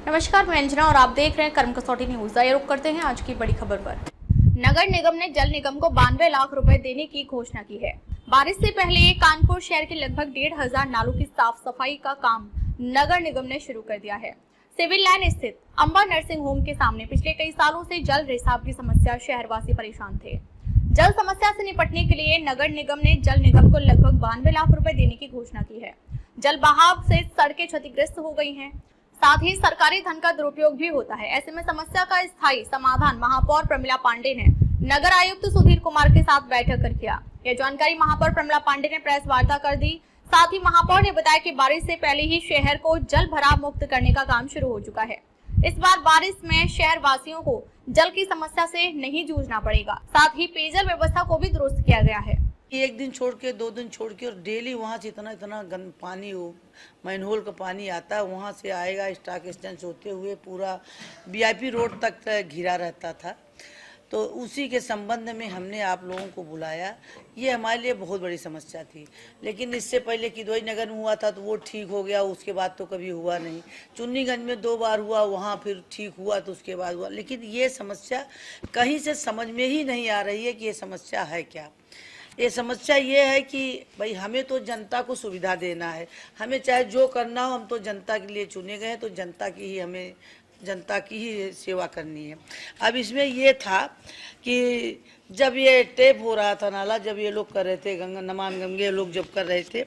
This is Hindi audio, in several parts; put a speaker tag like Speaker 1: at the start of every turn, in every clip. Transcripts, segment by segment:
Speaker 1: नमस्कार, मैं अंजना और आप देख रहे हैं कर्म कसौटी न्यूज। आइए रुक करते हैं आज की बड़ी खबर पर। नगर निगम ने जल निगम को 92 लाख रुपए देने की घोषणा की है। बारिश से पहले कानपुर शहर के लगभग 1,500 नालों की साफ सफाई का काम नगर निगम ने शुरू कर दिया है। सिविल लाइन स्थित अंबा नर्सिंग होम के सामने पिछले कई सालों से जल रिसाव की समस्या शहरवासी परेशान थे। जल समस्या से निपटने के लिए नगर निगम ने जल निगम को लगभग 92 लाख रुपए देने की घोषणा की है। जल बहाव से सड़कें क्षतिग्रस्त हो गई हैं, साथ ही सरकारी धन का दुरुपयोग भी होता है। ऐसे में समस्या का स्थायी समाधान महापौर प्रमिला पांडे ने नगर आयुक्त सुधीर कुमार के साथ बैठक कर किया। यह जानकारी महापौर प्रमिला पांडे ने प्रेस वार्ता कर दी। साथ ही महापौर ने बताया कि बारिश से पहले ही शहर को जल भराव मुक्त करने का काम शुरू हो चुका है। इस बार बारिश में शहर वासियों को जल की समस्या से नहीं जूझना पड़ेगा। साथ ही पेयजल व्यवस्था को भी दुरुस्त किया गया है।
Speaker 2: एक दिन छोड़ के 2 दिन छोड़ के और डेली वहाँ से इतना गंद पानी हो मैनहोल का पानी आता है, वहाँ से आएगा स्टॉक एक्सचेंज होते हुए पूरा वीआईपी रोड तक घिरा रहता था। तो उसी के संबंध में हमने आप लोगों को बुलाया। ये हमारे लिए बहुत बड़ी समस्या थी, लेकिन इससे पहले किदवई नगर में हुआ था तो वो ठीक हो गया, उसके बाद तो कभी हुआ नहीं। चुन्नीगंज में 2 बार हुआ, वहाँ फिर ठीक हुआ तो उसके बाद हुआ। लेकिन ये समस्या कहीं से समझ में ही नहीं आ रही है कि ये समस्या है क्या। ये समस्या ये है कि भाई हमें तो जनता को सुविधा देना है, हमें चाहे जो करना हो, हम तो जनता के लिए चुने गए हैं, तो जनता की ही सेवा करनी है। अब इसमें ये था कि जब ये टेप हो रहा था नाला, जब ये लोग कर रहे थे नमामि गंगे लोग जब कर रहे थे,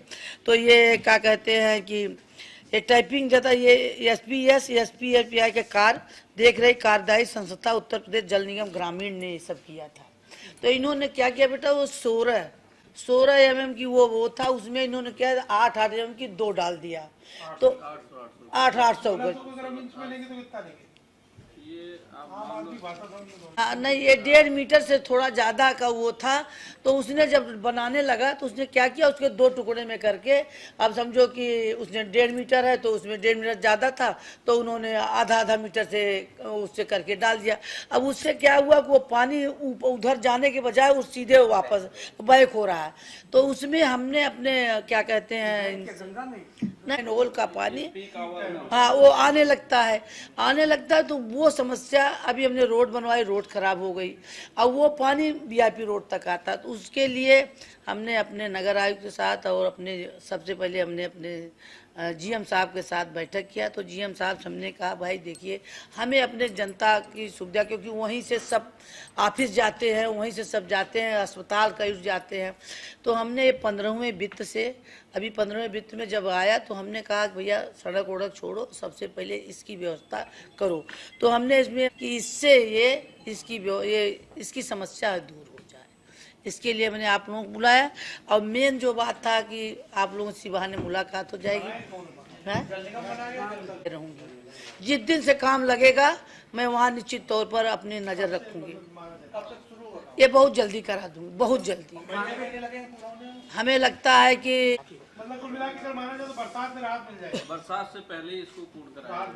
Speaker 2: तो ये क्या कहते हैं कि ये टाइपिंग जाता, ये एसपीआई के कार्य देख रही कार्यदायी संस्था उत्तर प्रदेश जल निगम ग्रामीण ने ये सब किया था। तो इन्होंने क्या किया बेटा, वो 16 mm की वो था, उसमें इन्होंने क्या 8 mm की 2 डाल दिया, तो 800 नहीं, ये 1.5 मीटर से थोड़ा ज्यादा का वो था। तो उसने जब बनाने लगा तो उसने क्या किया, उसके 2 टुकड़े में करके, अब समझो कि उसने 1.5 मीटर है तो उसमें 1.5 मीटर ज्यादा था, तो उन्होंने आधा मीटर से उससे करके डाल दिया। अब उससे क्या हुआ कि वो पानी उधर जाने के बजाय वो सीधे वापस बैक हो रहा है। तो उसमें हमने अपने क्या कहते हैं नल का पानी, हाँ, वो आने लगता है तो वो समस्या। अभी हमने रोड बनवाई, रोड खराब हो गई, अब वो पानी वीआईपी रोड तक आता। तो उसके लिए हमने अपने नगर आयुक्त के साथ और सबसे पहले हमने अपने जीएम साहब के साथ बैठक किया। तो जीएम साहब हमने कहा भाई देखिए, हमें अपने जनता की सुविधा, क्योंकि वहीं से सब ऑफिस जाते हैं, वहीं से सब जाते हैं, अस्पताल का यूज जाते हैं। तो हमने 15वें वित्त से, अभी 15वें वित्त में जब आया तो हमने कहा भैया सड़क वड़क छोड़ो, सबसे पहले इसकी व्यवस्था करो। तो हमने इसमें कि इससे इसकी समस्या दूर हो जाए, इसके लिए मैंने आप लोगों को बुलाया। और मेन जो बात था कि आप लोगों से बहाने मुलाकात हो जाएगी, रहूंगी। जिस दिन से काम लगेगा मैं वहाँ निश्चित तौर पर अपनी नजर रखूंगी। ये बहुत जल्दी करा दूंगी, बहुत जल्दी। हमें लगता है कि
Speaker 3: मतलब कुल मिला के अगर माना जाए तो बरसात में राहत मिल जाएगी। बरसात से पहले ही इसको पूर्ण कराया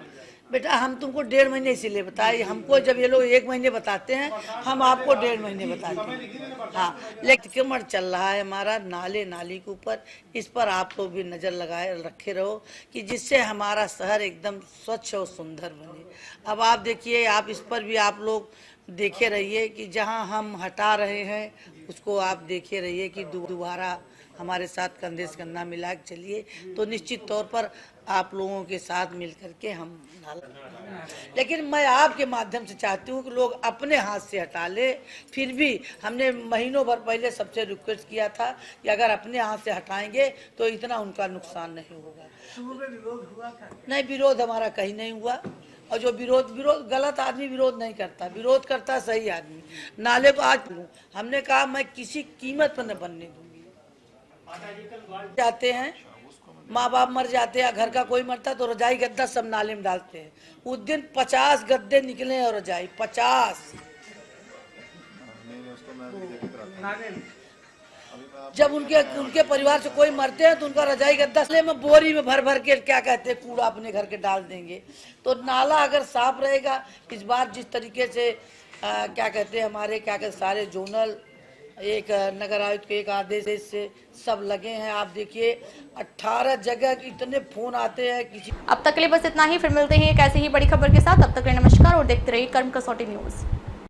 Speaker 2: बेटा, हम तुमको 1.5 महीने इसीलिए बताए। हमको जब ये लोग 1 महीने बताते हैं, हम आपको 1.5 महीने बताते हैं। हाँ, लेकिन कमर चल रहा है हमारा नाली के ऊपर, इस पर आप लोग भी नजर लगाए रखे रहो कि जिससे हमारा शहर एकदम स्वच्छ और सुंदर बने। अब आप देखिए, आप इस पर भी आप लोग देखे रहिए कि जहाँ हम हटा रहे हैं उसको आप देखे रहिए कि दोबारा हमारे साथ कंधे से कंधा मिला के चलिए। तो निश्चित तौर पर आप लोगों के साथ मिल करके हम लेकिन मैं आपके माध्यम से चाहती हूँ कि लोग अपने हाथ से हटा ले। फिर भी हमने महीनों भर पहले सबसे रिक्वेस्ट किया था कि अगर अपने हाथ से हटाएंगे तो इतना उनका नुकसान नहीं होगा। नहीं, विरोध हमारा कहीं नहीं हुआ। और जो विरोध गलत आदमी विरोध नहीं करता, विरोध करता सही आदमी। नाले को आज हमने कहा मैं किसी कीमत पर न बनने दूंगी। जाते हैं, माँ बाप मर जाते हैं, घर का कोई मरता तो रजाई गद्दा सब नाले में डालते हैं। उस दिन 50 गद्दे निकले और रजाई 50। जब उनके परिवार से कोई मरते हैं तो उनका रजाई गद्दा में बोरी में भर के क्या कहते हैं कूड़ा अपने घर के डाल देंगे। तो नाला अगर साफ रहेगा, इस बार जिस तरीके से क्या कहते हैं हमारे क्या कहते सारे जोनल एक नगर आयुक्त के एक आदेश से सब लगे हैं। आप देखिए 18 जगह इतने फोन आते हैं किसी।
Speaker 1: अब तक के लिए बस इतना ही, फिर मिलते हैं एक ऐसी ही बड़ी खबर के साथ। तब तक के लिए नमस्कार और देखते रहिए कर्म कसौटी न्यूज।